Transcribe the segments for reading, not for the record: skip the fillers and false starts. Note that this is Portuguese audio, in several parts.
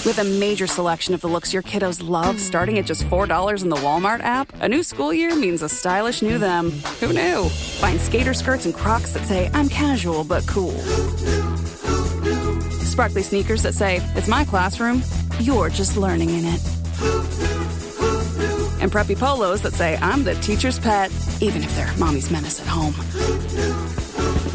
With a major selection of the looks your kiddos love starting at just $4 in the Walmart app, a new school year means a stylish new them. Who knew? Find skater skirts and Crocs that say, I'm casual but cool. Sparkly sneakers that say, it's my classroom, you're just learning in it. And preppy polos that say, I'm the teacher's pet, even if they're mommy's menace at home.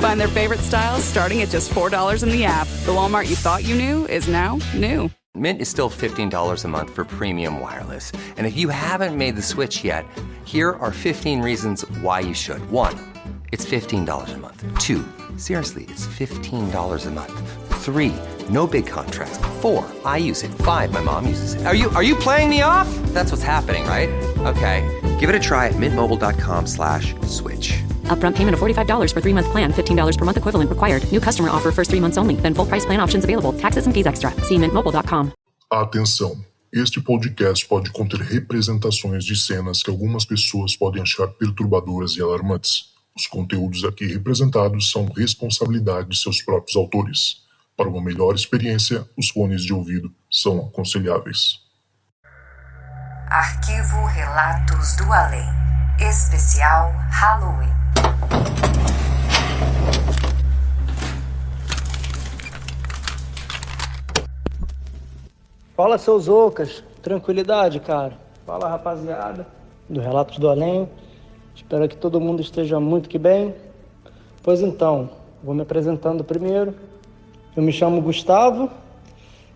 Find their favorite styles starting at just $4 in the app. The Walmart you thought you knew is now new. Mint is still $15 a month for premium wireless. And if you haven't made the switch yet, here are 15 reasons why you should. 1, it's $15 a month. 2, seriously, it's $15 a month. 3, no big contrast. 4, I use it. 5, my mom uses it. Are you playing me off? That's what's happening, right? Okay, give it a try at mintmobile.com/switch. Upfront payment of $45 for 3-month plan. $15 per month equivalent required. New customer offer first 3 months only. Then full price plan options available. Taxes and fees extra. See mintmobile.com. Atenção! Este podcast pode conter representações de cenas que algumas pessoas podem achar perturbadoras e alarmantes. Os conteúdos aqui representados são responsabilidade de seus próprios autores. Para uma melhor experiência, os fones de ouvido são aconselháveis. Arquivo Relatos do Além. Especial Halloween. Fala, seus ocas. Tranquilidade, cara. Fala, rapaziada do Relatos do Além. Espero que todo mundo esteja muito que bem. Pois então, vou me apresentando primeiro. Eu me chamo Gustavo,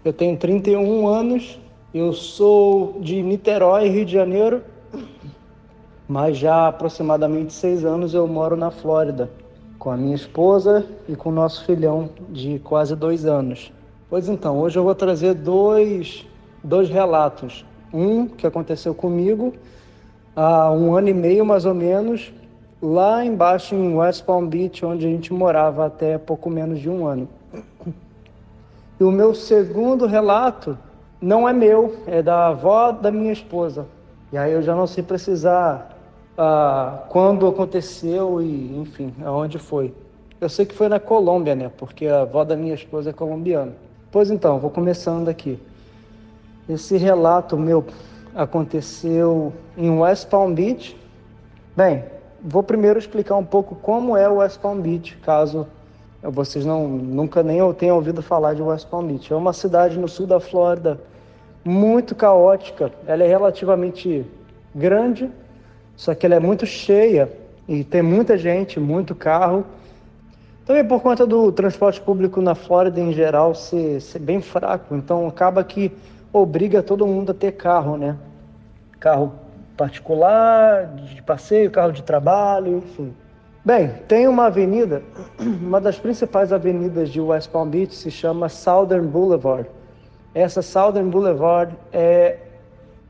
eu tenho 31 anos, eu sou de Niterói, Rio de Janeiro, mas já há aproximadamente 6 anos eu moro na Flórida, com a minha esposa e com o nosso filhão de quase 2 anos. Pois então, hoje eu vou trazer dois relatos. Um que aconteceu comigo há 1 ano e meio, mais ou menos, lá embaixo em West Palm Beach, onde a gente morava até pouco menos de 1 ano. E o meu segundo relato não é meu, é da avó da minha esposa. E aí eu já não sei precisar quando aconteceu e, enfim, aonde foi. Eu sei que foi na Colômbia, né? Porque a avó da minha esposa é colombiana. Pois então, vou começando aqui. Esse relato meu aconteceu em West Palm Beach. Bem, vou primeiro explicar um pouco como é West Palm Beach, caso vocês nunca nem tenham ouvido falar de West Palm Beach. É uma cidade no sul da Flórida, muito caótica. Ela é relativamente grande, só que ela é muito cheia e tem muita gente, muito carro. Também por conta do transporte público na Flórida em geral ser bem fraco, então acaba que obriga todo mundo a ter carro, né? Carro particular, de passeio, carro de trabalho, enfim. Bem, tem uma avenida, uma das principais avenidas de West Palm Beach se chama Southern Boulevard. Essa Southern Boulevard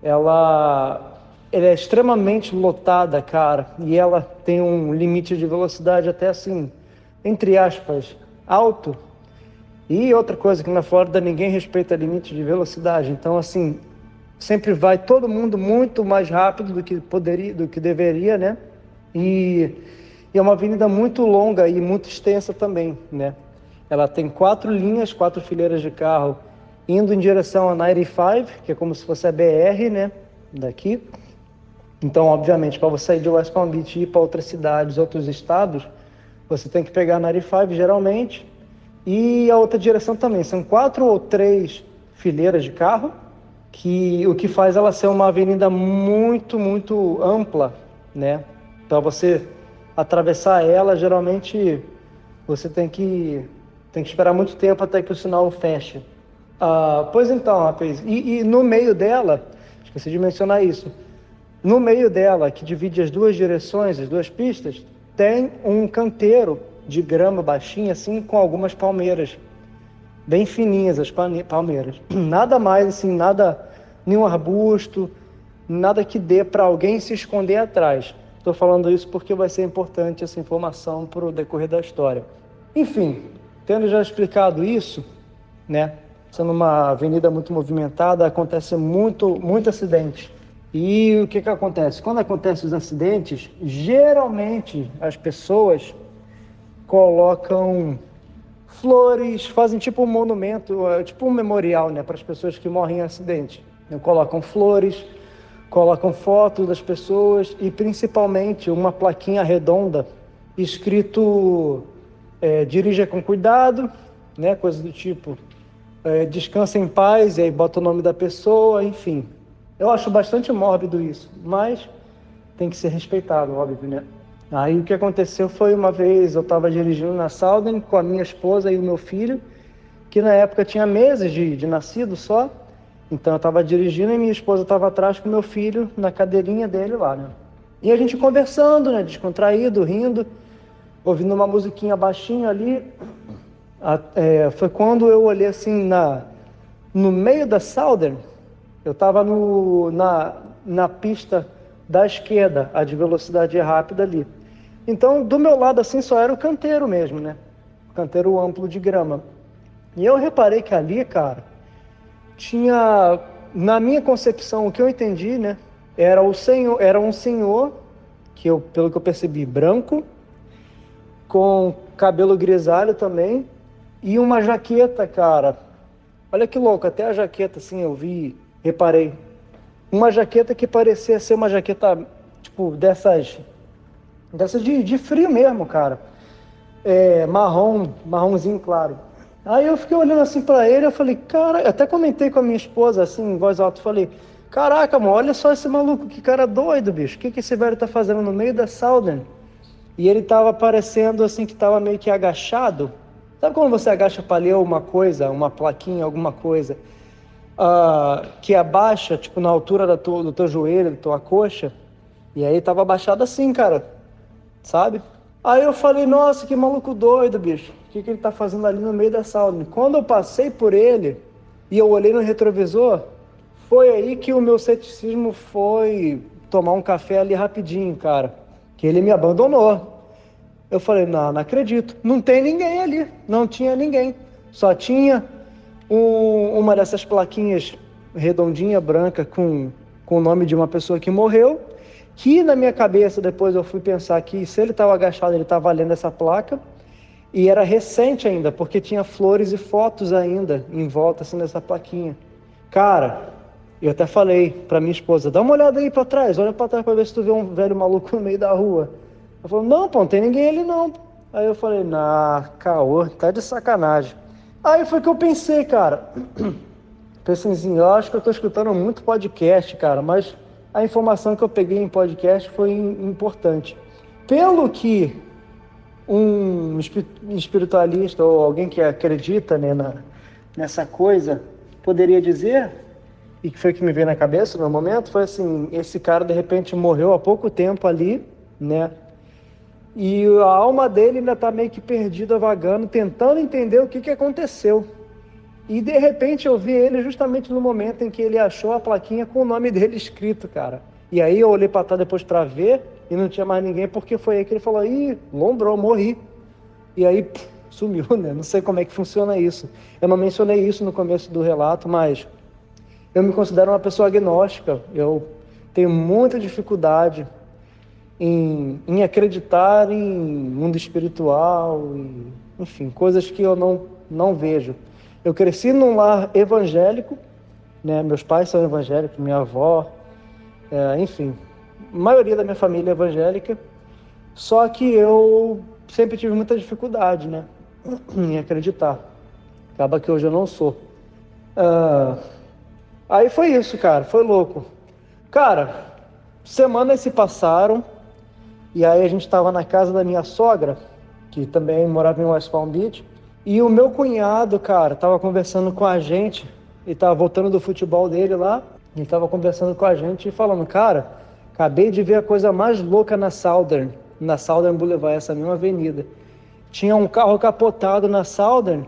ela é extremamente lotada, cara, e ela tem um limite de velocidade até assim, entre aspas, alto. E outra coisa que na Flórida ninguém respeita limite de velocidade, então assim, sempre vai todo mundo muito mais rápido do que deveria, né? E é uma avenida muito longa e muito extensa também, né? Ela tem 4 linhas, 4 fileiras de carro indo em direção a 95, que é como se fosse a BR, né? Daqui. Então, obviamente, para você sair de West Palm Beach e ir para outras cidades, outros estados, você tem que pegar a 95 geralmente. E a outra direção também. São 4 ou 3 fileiras de carro, o que faz ela ser uma avenida muito, muito ampla, né? Para você atravessar ela, geralmente você tem que esperar muito tempo até que o sinal feche. Pois então, rapaz, e no meio dela, esqueci de mencionar isso, no meio dela, que divide as 2 direções, as 2 pistas, tem um canteiro de grama baixinha, assim, com algumas palmeiras, bem fininhas as palmeiras. Nada mais, assim, nenhum arbusto, nada que dê para alguém se esconder atrás. Estou falando isso porque vai ser importante essa informação para o decorrer da história. Enfim, tendo já explicado isso, né? Sendo uma avenida muito movimentada, acontece muito acidente. E o que acontece? Quando acontecem os acidentes, geralmente as pessoas colocam flores, fazem tipo um monumento, tipo um memorial, né, para as pessoas que morrem em acidente. Colocam flores, colocam fotos das pessoas e principalmente uma plaquinha redonda escrito dirija com cuidado, né, coisa do tipo descansa em paz, e aí bota o nome da pessoa, enfim. Eu acho bastante mórbido isso, mas tem que ser respeitado, óbvio, né? Aí o que aconteceu foi uma vez eu estava dirigindo na Southern com a minha esposa e o meu filho, que na época tinha meses de nascido só. Então eu estava dirigindo e minha esposa estava atrás com o meu filho na cadeirinha dele lá, né? E a gente conversando, né, descontraído, rindo, ouvindo uma musiquinha baixinho ali. Foi quando eu olhei assim no meio da Southern, eu estava na pista da esquerda, a de velocidade rápida ali. Então, do meu lado, assim, só era o canteiro mesmo, né? O canteiro amplo de grama. E eu reparei que ali, cara, tinha, na minha concepção, o que eu entendi, né? Era um senhor, pelo que eu percebi, branco, com cabelo grisalho também, e uma jaqueta, cara. Olha que louco, até a jaqueta, assim, reparei. Uma jaqueta que parecia ser uma jaqueta, tipo, dessas de frio mesmo, cara. Marronzinho claro. Aí eu fiquei olhando assim pra ele, eu falei, cara, até comentei com a minha esposa, assim, em voz alta, falei, caraca, mano, olha só esse maluco, que cara doido, bicho. O que esse velho tá fazendo no meio da Southern? E ele tava parecendo, assim, que tava meio que agachado. Sabe quando você agacha pra ler uma coisa, uma plaquinha, alguma coisa, que abaixa, tipo, na altura do teu joelho, da tua coxa? E aí tava abaixado assim, cara. Sabe? Aí eu falei, nossa, que maluco doido, bicho. O que ele tá fazendo ali no meio da Southern? Quando eu passei por ele e eu olhei no retrovisor, foi aí que o meu ceticismo foi tomar um café ali rapidinho, cara. Que ele me abandonou. Eu falei, não acredito. Não tem ninguém ali. Não tinha ninguém. Só tinha uma dessas plaquinhas redondinha, branca, com o nome de uma pessoa que morreu. Que na minha cabeça, depois eu fui pensar que se ele estava agachado, ele estava lendo essa placa. E era recente ainda, porque tinha flores e fotos ainda em volta assim dessa plaquinha. Cara, eu até falei para minha esposa, dá uma olhada aí para trás, olha para trás para ver se tu vê um velho maluco no meio da rua. Ela falou, não, pô, não tem ninguém ali não. Aí eu falei, caô, tá de sacanagem. Aí foi que eu pensei, cara. Pensei assim, eu acho que eu tô escutando muito podcast, cara, mas a informação que eu peguei em podcast foi importante. Pelo que um espiritualista ou alguém que acredita, né, nessa coisa poderia dizer, e que foi que me veio na cabeça no momento, foi assim, esse cara de repente morreu há pouco tempo ali, né? E a alma dele ainda está meio que perdida, vagando, tentando entender o que aconteceu. E de repente eu vi ele justamente no momento em que ele achou a plaquinha com o nome dele escrito, cara. E aí eu olhei para trás depois para ver e não tinha mais ninguém, porque foi aí que ele falou, lombrou, morri. E aí sumiu, né? Não sei como é que funciona isso. Eu não mencionei isso no começo do relato, mas eu me considero uma pessoa agnóstica. Eu tenho muita dificuldade em acreditar em mundo espiritual, enfim, coisas que eu não vejo. Eu cresci num lar evangélico, né? Meus pais são evangélicos, minha avó, enfim, a maioria da minha família é evangélica, só que eu sempre tive muita dificuldade, né, em acreditar. Acaba que hoje eu não sou. Aí foi isso, cara, foi louco. Cara, semanas se passaram, e aí a gente estava na casa da minha sogra, que também morava em West Palm Beach, e o meu cunhado, cara, estava conversando com a gente, ele estava voltando do futebol dele lá, ele estava conversando com a gente e falando, cara, acabei de ver a coisa mais louca na Southern Boulevard, essa mesma avenida. Tinha um carro capotado na Southern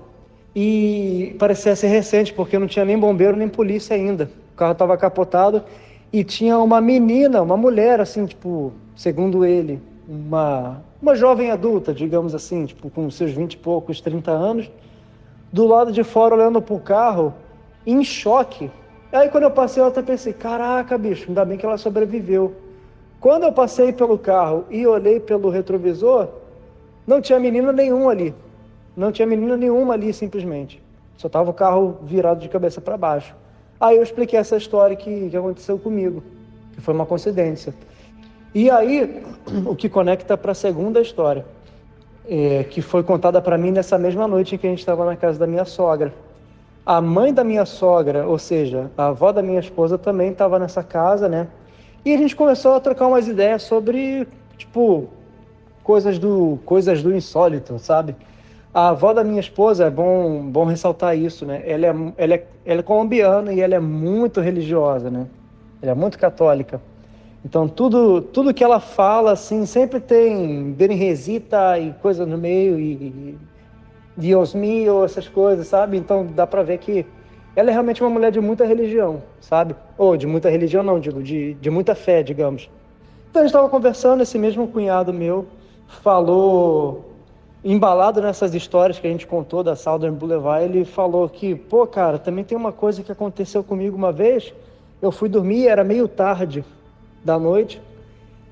e parecia ser recente, porque não tinha nem bombeiro nem polícia ainda. O carro estava capotado e tinha uma menina, uma mulher, assim, tipo, segundo ele, uma jovem adulta, digamos assim, tipo, com seus 20 e poucos, 30 anos, do lado de fora olhando pro carro, em choque. Aí quando eu passei, eu até pensei, caraca, bicho, ainda bem que ela sobreviveu. Quando eu passei pelo carro e olhei pelo retrovisor, não tinha menina nenhuma ali. Não tinha menina nenhuma ali, simplesmente. Só tava o carro virado de cabeça para baixo. Aí eu expliquei essa história que aconteceu comigo, que foi uma coincidência. E aí, o que conecta para a segunda história, que foi contada para mim nessa mesma noite em que a gente estava na casa da minha sogra. A mãe da minha sogra, ou seja, a avó da minha esposa, também estava nessa casa, né? E a gente começou a trocar umas ideias sobre, tipo, coisas do insólito, sabe? A avó da minha esposa, é bom ressaltar isso, né? Ela é colombiana e ela é muito religiosa, né? Ela é muito católica. Então, tudo que ela fala, assim, sempre tem Benihesita e coisa no meio, e Dios mío, essas coisas, sabe? Então, dá pra ver que ela é realmente uma mulher de muita religião, sabe? Ou de muita religião, não, digo, de muita fé, digamos. Então, a gente estava conversando, esse mesmo cunhado meu falou, embalado nessas histórias que a gente contou da Southern Boulevard, ele falou que, pô, cara, também tem uma coisa que aconteceu comigo uma vez. Eu fui dormir, era meio tarde da noite.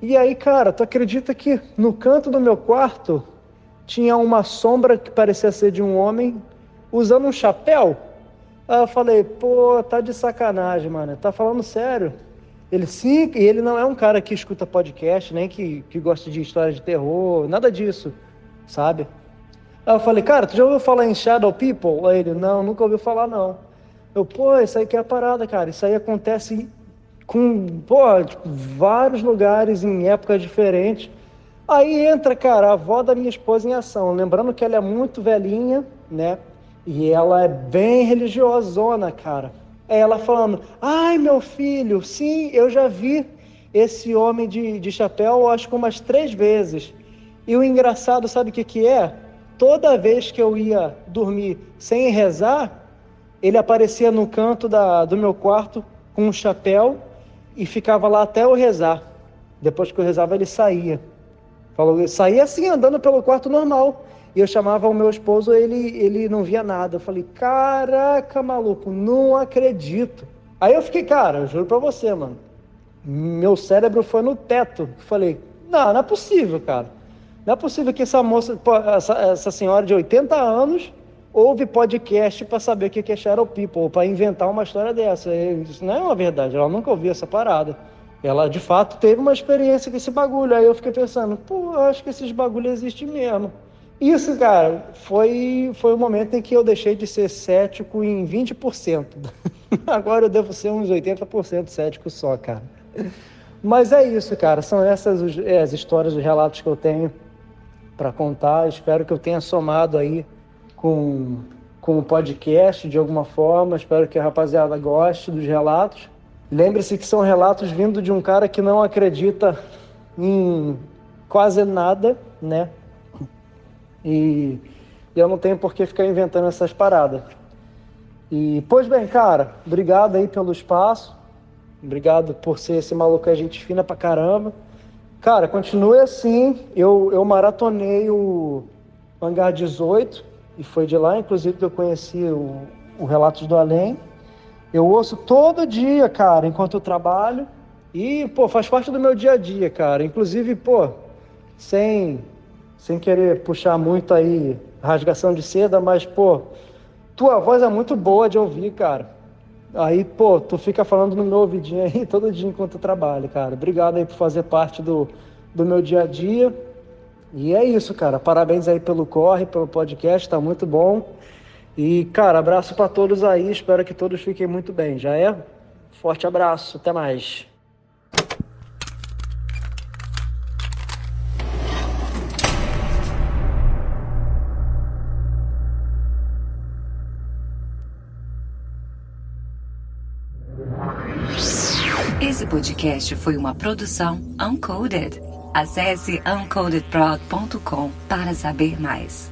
E aí, cara, tu acredita que no canto do meu quarto tinha uma sombra que parecia ser de um homem usando um chapéu? Aí eu falei, pô, tá de sacanagem, mano. Tá falando sério? Ele, sim, e ele não é um cara que escuta podcast, nem que gosta de história de terror, nada disso, sabe? Aí eu falei, cara, tu já ouviu falar em Shadow People? Aí ele, não, nunca ouviu falar, não. Eu, pô, isso aí que é a parada, cara. Isso aí acontece com, tipo, vários lugares em épocas diferentes. Aí entra, cara, a avó da minha esposa em ação. Lembrando que ela é muito velhinha, né? E ela é bem religiosona, cara. É ela falando, ai, meu filho, sim, eu já vi esse homem de chapéu, acho que umas 3 vezes. E o engraçado, sabe o que é? Toda vez que eu ia dormir sem rezar, ele aparecia no canto do meu quarto com um chapéu e ficava lá até eu rezar. Depois que eu rezava, ele saía. Falou, saía assim, andando pelo quarto normal. E eu chamava o meu esposo, ele não via nada. Eu falei, caraca, maluco, não acredito. Aí eu fiquei, cara, eu juro pra você, mano. Meu cérebro foi no teto. Eu falei, não é possível, cara. Não é possível que essa moça, essa senhora de 80 anos, ouve podcast para saber o que é Shadow People, para inventar uma história dessa. Isso não é uma verdade, ela nunca ouviu essa parada. Ela, de fato, teve uma experiência com esse bagulho. Aí eu fiquei pensando, pô, eu acho que esses bagulhos existem mesmo. Isso, cara, foi o momento em que eu deixei de ser cético em 20%. Agora eu devo ser uns 80% cético só, cara. Mas é isso, cara. São essas as histórias, os relatos que eu tenho para contar. Espero que eu tenha somado aí com o podcast de alguma forma. Espero que a rapaziada goste dos relatos. Lembre-se que são relatos vindo de um cara que não acredita em quase nada, né? E eu não tenho por que ficar inventando essas paradas. E, pois bem, cara, obrigado aí pelo espaço. Obrigado por ser esse maluco, a gente fina pra caramba. Cara, continue assim. Eu maratonei o Hangar 18 e foi de lá, inclusive, que eu conheci o Relatos do Além. Eu ouço todo dia, cara, enquanto eu trabalho. E, pô, faz parte do meu dia a dia, cara. Inclusive, pô, sem querer puxar muito aí rasgação de seda, mas, pô, tua voz é muito boa de ouvir, cara. Aí, pô, tu fica falando no meu ouvidinho aí todo dia enquanto eu trabalho, cara. Obrigado aí por fazer parte do meu dia a dia. E é isso, cara. Parabéns aí pelo corre, pelo podcast, tá muito bom. E, cara, abraço pra todos aí. Espero que todos fiquem muito bem, já é? Forte abraço, até mais. Esse podcast foi uma produção Uncoded. Acesse uncodedprod.com para saber mais.